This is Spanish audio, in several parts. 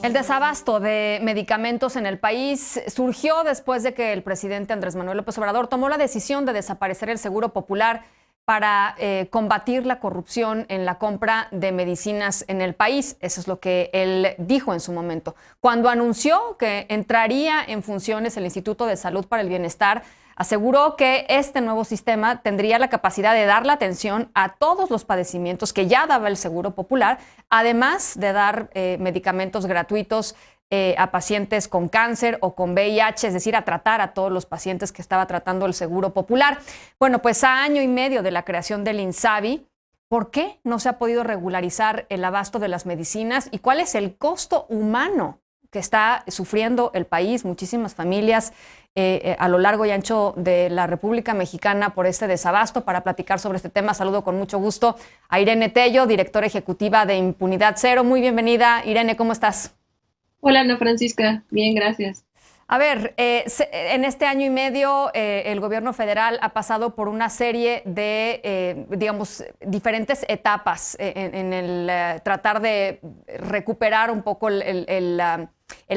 El desabasto de medicamentos en el país surgió después de que el presidente Andrés Manuel López Obrador tomó la decisión de desaparecer el Seguro Popular para combatir la corrupción en la compra de medicinas en el país. Eso es lo que él dijo en su momento. Cuando anunció que entraría en funciones el Instituto de Salud para el Bienestar, aseguró que este nuevo sistema tendría la capacidad de dar la atención a todos los padecimientos que ya daba el Seguro Popular, además de dar medicamentos gratuitos a pacientes con cáncer o con VIH, es decir, a tratar a todos los pacientes que estaba tratando el Seguro Popular. Bueno, pues a año y medio de la creación del INSABI, ¿por qué no se ha podido regularizar el abasto de las medicinas y cuál es el costo humano que está sufriendo el país, muchísimas familias a lo largo y ancho de la República Mexicana por este desabasto? Para platicar sobre este tema, saludo con mucho gusto a Irene Tello, directora ejecutiva de Impunidad Cero. Muy bienvenida, Irene, ¿cómo estás? Hola, Ana Francisca. Bien, gracias. A ver, en este año y medio el gobierno federal ha pasado por una serie de, digamos, diferentes etapas en el tratar de recuperar un poco el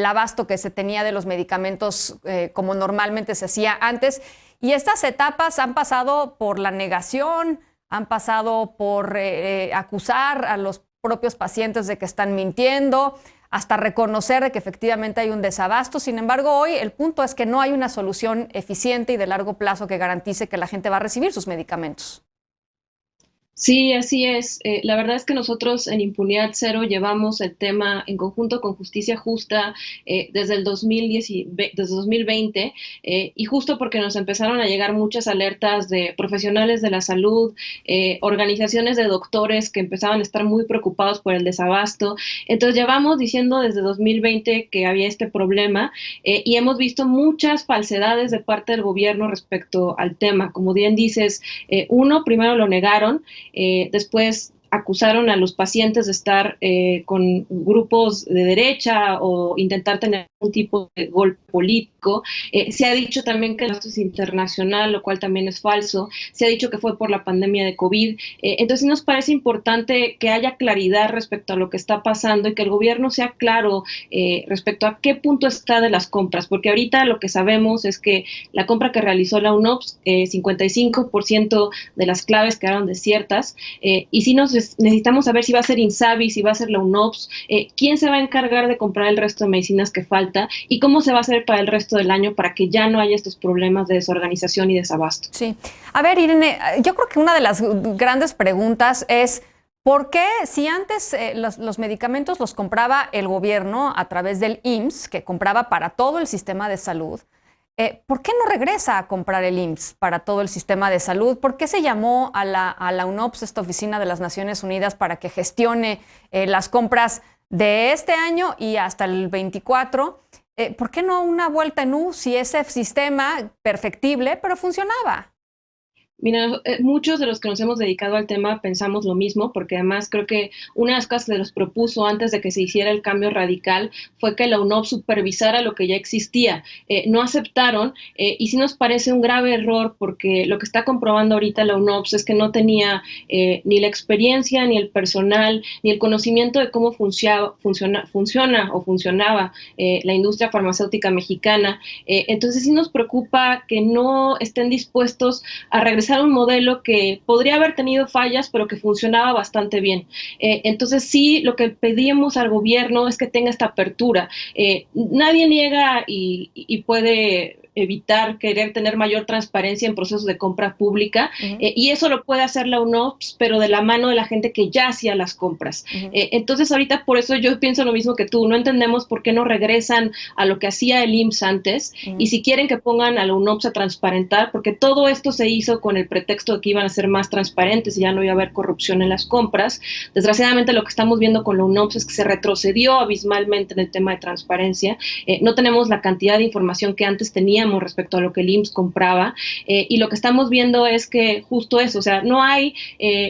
abasto que se tenía de los medicamentos como normalmente se hacía antes. Y estas etapas han pasado por la negación, han pasado por acusar a los propios pacientes de que están mintiendo, hasta reconocer de que efectivamente hay un desabasto. Sin embargo, hoy el punto es que no hay una solución eficiente y de largo plazo que garantice que la gente va a recibir sus medicamentos. Sí, así es. La verdad es que nosotros en Impunidad Cero llevamos el tema en conjunto con Justicia Justa desde el 2020 y justo porque nos empezaron a llegar muchas alertas de profesionales de la salud, organizaciones de doctores que empezaban a estar muy preocupados por el desabasto. Entonces llevamos diciendo desde 2020 que había este problema y hemos visto muchas falsedades de parte del gobierno respecto al tema. Como bien dices, primero lo negaron. Después acusaron a los pacientes de estar con grupos de derecha o intentar tener un tipo de golpe político. Se ha dicho también que esto es internacional, lo cual también es falso. Se ha dicho que fue por la pandemia de COVID. Entonces nos parece importante que haya claridad respecto a lo que está pasando y que el gobierno sea claro respecto a qué punto está de las compras, porque ahorita lo que sabemos es que la compra que realizó la UNOPS, 55% de las claves quedaron desiertas, y si necesitamos saber si va a ser INSABI, si va a ser la UNOPS, quién se va a encargar de comprar el resto de medicinas que falta y cómo se va a hacer para el resto del año para que ya no haya estos problemas de desorganización y desabasto. Sí. A ver, Irene, yo creo que una de las grandes preguntas es ¿por qué si antes los medicamentos los compraba el gobierno a través del IMSS, que compraba para todo el sistema de salud? ¿Por qué no regresa a comprar el IMSS para todo el sistema de salud? ¿Por qué se llamó a la UNOPS, esta oficina de las Naciones Unidas, para que gestione las compras de este año y hasta el 24? ¿Por qué no una vuelta en U si ese sistema perfectible, pero funcionaba? Mira, muchos de los que nos hemos dedicado al tema pensamos lo mismo, porque además creo que una de las cosas que los propuso antes de que se hiciera el cambio radical fue que la UNOP supervisara lo que ya existía. No aceptaron y sí nos parece un grave error, porque lo que está comprobando ahorita la UNOPS es que no tenía ni la experiencia, ni el personal, ni el conocimiento de cómo funcionaba la industria farmacéutica mexicana. Entonces sí nos preocupa que no estén dispuestos a regresar un modelo que podría haber tenido fallas, pero que funcionaba bastante bien. Entonces sí, lo que pedimos al gobierno es que tenga esta apertura. Nadie niega y puede evitar querer tener mayor transparencia en procesos de compra pública, y eso lo puede hacer la UNOPS, pero de la mano de la gente que ya hacía las compras. Entonces ahorita por eso yo pienso lo mismo que tú, no entendemos por qué no regresan a lo que hacía el IMSS antes, y si quieren que pongan a la UNOPS a transparentar, porque todo esto se hizo con el pretexto de que iban a ser más transparentes y ya no iba a haber corrupción en las compras. Desgraciadamente lo que estamos viendo con la UNOPS es que se retrocedió abismalmente en el tema de transparencia. No tenemos la cantidad de información que antes teníamos respecto a lo que el IMSS compraba, y lo que estamos viendo es que justo eso, o sea, no hay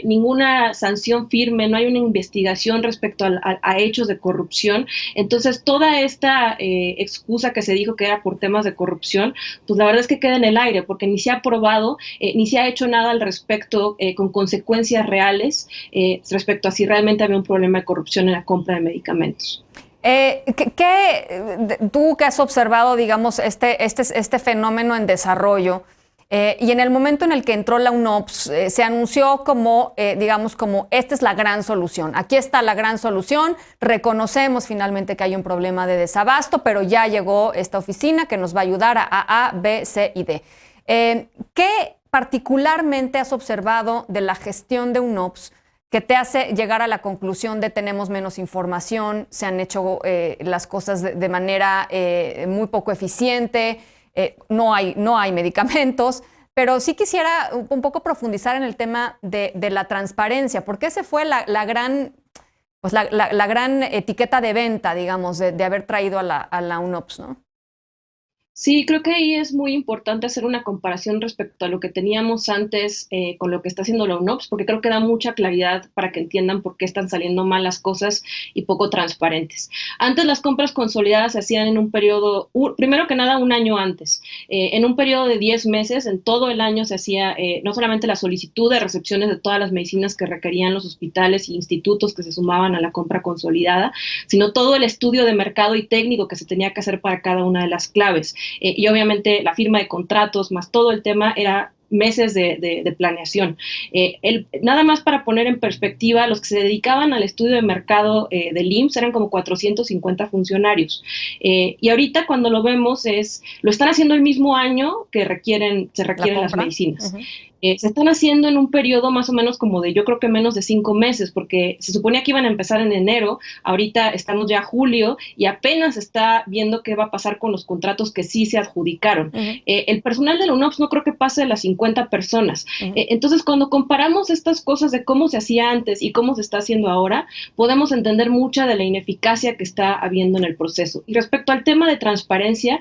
ninguna sanción firme, no hay una investigación respecto a hechos de corrupción. Entonces toda esta excusa que se dijo que era por temas de corrupción, pues la verdad es que queda en el aire, porque ni se ha probado, ni se ha hecho nada al respecto con consecuencias reales respecto a si realmente había un problema de corrupción en la compra de medicamentos. Tú que has observado, digamos, este fenómeno en desarrollo, y en el momento en el que entró la UNOPS, se anunció como, digamos, como esta es la gran solución. Aquí está la gran solución. Reconocemos finalmente que hay un problema de desabasto, pero ya llegó esta oficina que nos va a ayudar a B, C y D. ¿Qué particularmente has observado de la gestión de UNOPS que te hace llegar a la conclusión de tenemos menos información, se han hecho las cosas de manera muy poco eficiente, no hay medicamentos? Pero sí quisiera un poco profundizar en el tema de la transparencia, porque ese fue la gran, pues la gran etiqueta de venta, digamos, de haber traído a la UNOPS, ¿no? Sí, creo que ahí es muy importante hacer una comparación respecto a lo que teníamos antes con lo que está haciendo la UNOPS, porque creo que da mucha claridad para que entiendan por qué están saliendo mal las cosas y poco transparentes. Antes las compras consolidadas se hacían en un periodo, primero que nada, un año antes. En un periodo de 10 meses, en todo el año se hacía no solamente la solicitud de recepciones de todas las medicinas que requerían los hospitales e institutos que se sumaban a la compra consolidada, sino todo el estudio de mercado y técnico que se tenía que hacer para cada una de las claves. Y obviamente la firma de contratos más todo el tema era meses de planeación. Nada más para poner en perspectiva, los que se dedicaban al estudio de mercado del IMSS eran como 450 funcionarios. Y ahorita cuando lo vemos lo están haciendo el mismo año que se requieren las medicinas. Uh-huh. Se están haciendo en un periodo más o menos como yo creo que menos de 5 meses, porque se suponía que iban a empezar en enero, ahorita estamos ya a julio y apenas está viendo qué va a pasar con los contratos que sí se adjudicaron. Uh-huh. El personal de la UNOPS no creo que pase de las 50 personas. Uh-huh. Entonces, cuando comparamos estas cosas de cómo se hacía antes y cómo se está haciendo ahora, podemos entender mucha de la ineficacia que está habiendo en el proceso. Y respecto al tema de transparencia,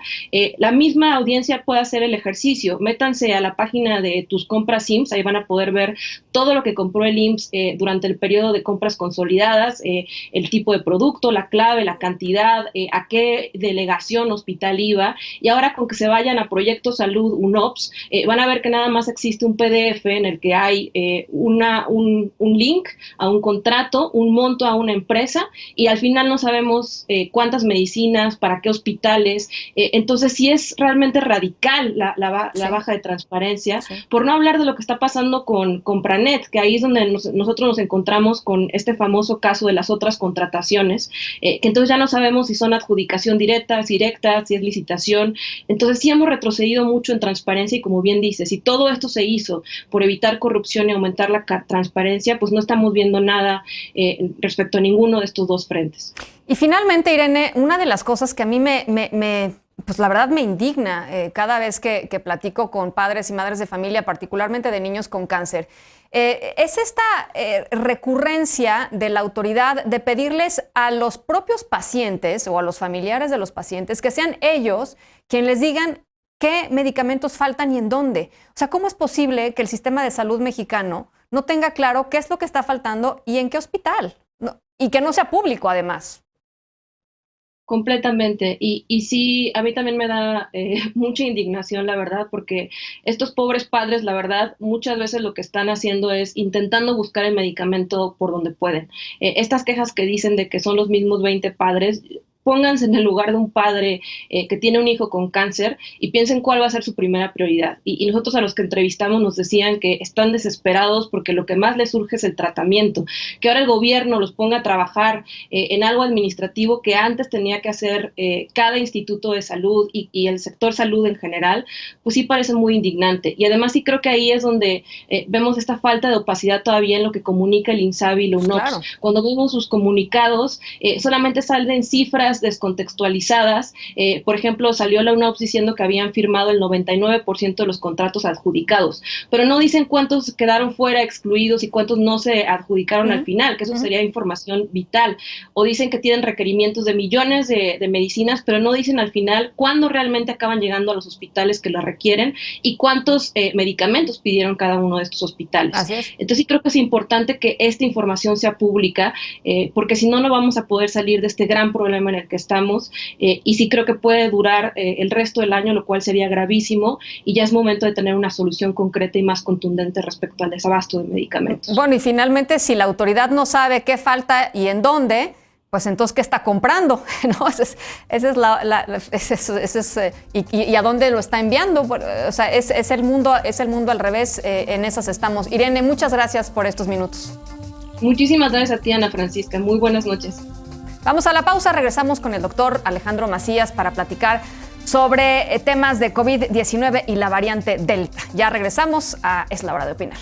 la misma audiencia puede hacer el ejercicio. Métanse a la página de tus compras IMSS, ahí van a poder ver todo lo que compró el IMSS durante el periodo de compras consolidadas, el tipo de producto, la clave, la cantidad, a qué delegación hospital iba, y ahora con que se vayan a Proyecto Salud UNOPS, van a ver que nada más existe un PDF en el que hay un link a un contrato, un monto a una empresa, y al final no sabemos cuántas medicinas, para qué hospitales. Entonces sí es realmente radical la baja de transparencia, sí, por no hablar de lo que está pasando con Compranet, que ahí es donde nosotros nos encontramos con este famoso caso de las otras contrataciones, que entonces ya no sabemos si son adjudicación directa, si es licitación. Entonces sí hemos retrocedido mucho en transparencia, y como bien dices, si todo esto se hizo por evitar corrupción y aumentar la transparencia, pues no estamos viendo nada respecto a ninguno de estos dos frentes. Y finalmente, Irene, una de las cosas que a mí pues la verdad me indigna cada vez que platico con padres y madres de familia, particularmente de niños con cáncer, es esta recurrencia de la autoridad de pedirles a los propios pacientes o a los familiares de los pacientes que sean ellos quienes les digan qué medicamentos faltan y en dónde. O sea, ¿cómo es posible que el sistema de salud mexicano no tenga claro qué es lo que está faltando y en qué hospital? Y que no sea público, además. Completamente. Y sí, a mí también me da mucha indignación, la verdad, porque estos pobres padres, la verdad, muchas veces lo que están haciendo es intentando buscar el medicamento por donde pueden. Estas quejas que dicen de que son los mismos 20 padres, pónganse en el lugar de un padre que tiene un hijo con cáncer y piensen cuál va a ser su primera prioridad. Y nosotros a los que entrevistamos nos decían que están desesperados porque lo que más les surge es el tratamiento, que ahora el gobierno los ponga a trabajar en algo administrativo que antes tenía que hacer cada instituto de salud y el sector salud en general, pues sí parece muy indignante. Y además sí creo que ahí es donde vemos esta falta de opacidad todavía en lo que comunica el INSABI y la UNOPS. Claro. Cuando vemos sus comunicados, solamente salen cifras descontextualizadas. Por ejemplo, salió la UNOPS diciendo que habían firmado el 99% de los contratos adjudicados, pero no dicen cuántos quedaron fuera, excluidos, y cuántos no se adjudicaron al final, que eso sería información vital. O dicen que tienen requerimientos de millones de medicinas, pero no dicen al final cuándo realmente acaban llegando a los hospitales que la requieren y cuántos medicamentos pidieron cada uno de estos hospitales. Así es. Entonces sí creo que es importante que esta información sea pública, porque si no, no vamos a poder salir de este gran problema en el que estamos, y sí creo que puede durar el resto del año, lo cual sería gravísimo, y ya es momento de tener una solución concreta y más contundente respecto al desabasto de medicamentos. Bueno, y finalmente, si la autoridad no sabe qué falta y en dónde, pues entonces, ¿qué está comprando? ¿No? ¿Y a dónde lo está enviando? O sea, es el mundo al revés, en esas estamos. Irene, muchas gracias por estos minutos. Muchísimas gracias a ti, Ana Francisca. Muy buenas noches. Vamos a la pausa, regresamos con el doctor Alejandro Macías para platicar sobre temas de COVID-19 y la variante Delta. Ya regresamos a Es la Hora de Opinar.